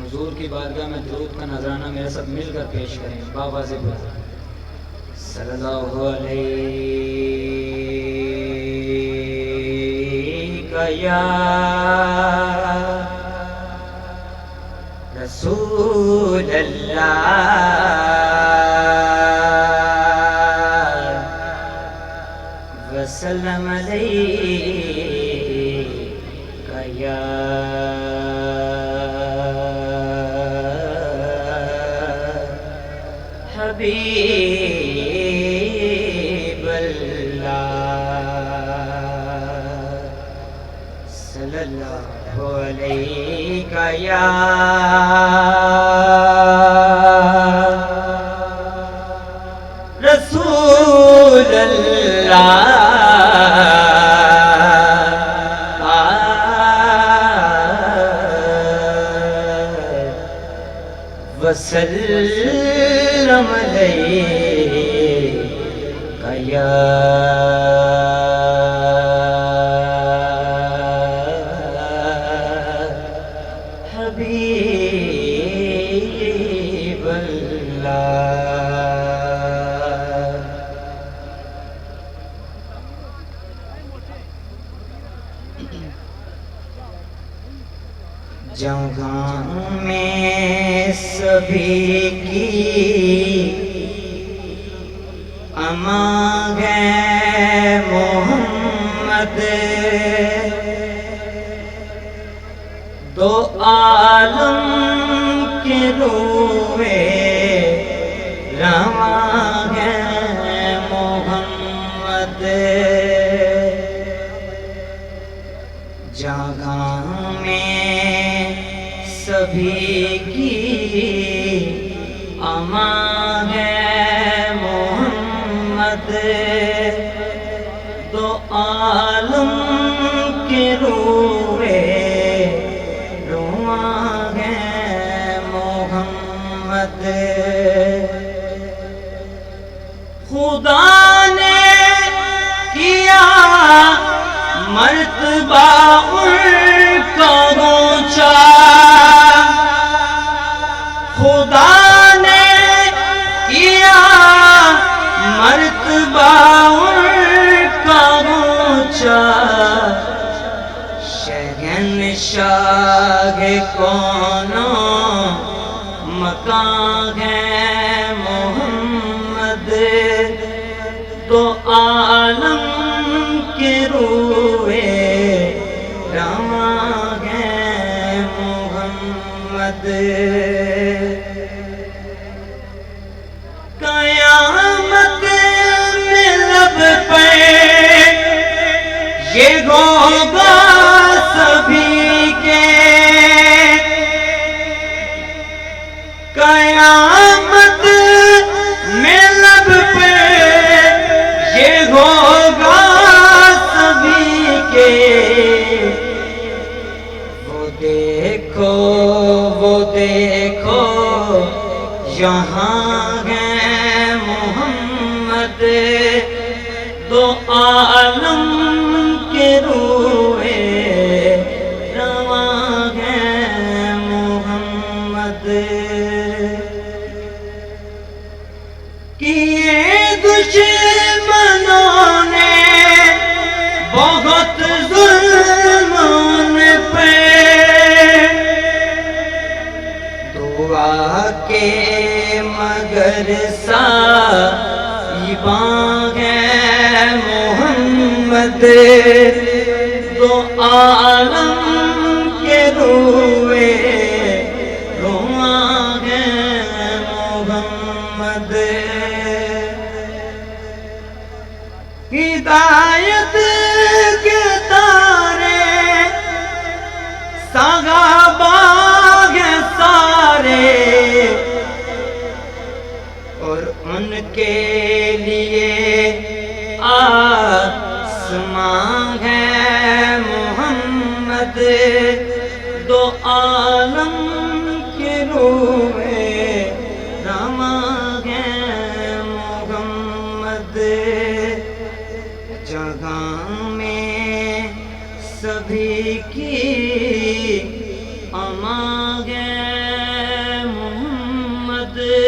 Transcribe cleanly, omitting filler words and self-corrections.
حضور کی بارگاہ میں درود کا نذرانہ میرے ساتھ مل کر پیش کریں. بابا سے بولا صلی اللہ علیہ یا رسول اللہ وسلم علیک یا حبیب اللہ صلی اللہ علیہ یا رسول اللہ وسلم علیک یا حبیب اللہ. جہاں میں سبھی کی امان ہے محمد، دو عالم کے روئے رواں ہے محمد. جگہ میں سبھی کی امان ہے محمد، دو عالم کے روئے رواں ہے محمد. خدا نے کیا مرتبہ ان کا اونچا، خدا نے کیا مرتبہ ان کا اونچا. شہنشاہ کونوں مکان ہے محمد، دو عالم کے روئے رواں ہے محمد. قیامت میں لب پہ یہ ہوگا سبھی کے، قیامت میں لب پہ یہ ہوگا سبھی کے. وہ دیکھو یہاں ہے محمد، دو عالم کے روئے رواں ہے محمد. کیے دشمنوں نے بہت ظلم ان پہ، دعا کے مگر سائباں ہے محمد، دو عالم کے روئے رواں ہے محمد. ہدایت کے تارے صحابہ ہیں سارے، اور ان کے لیے آسمان ہے محمد، دو عالم کے روئے رواں ہے محمد. جگہ میں سبھی کی امان ہے دے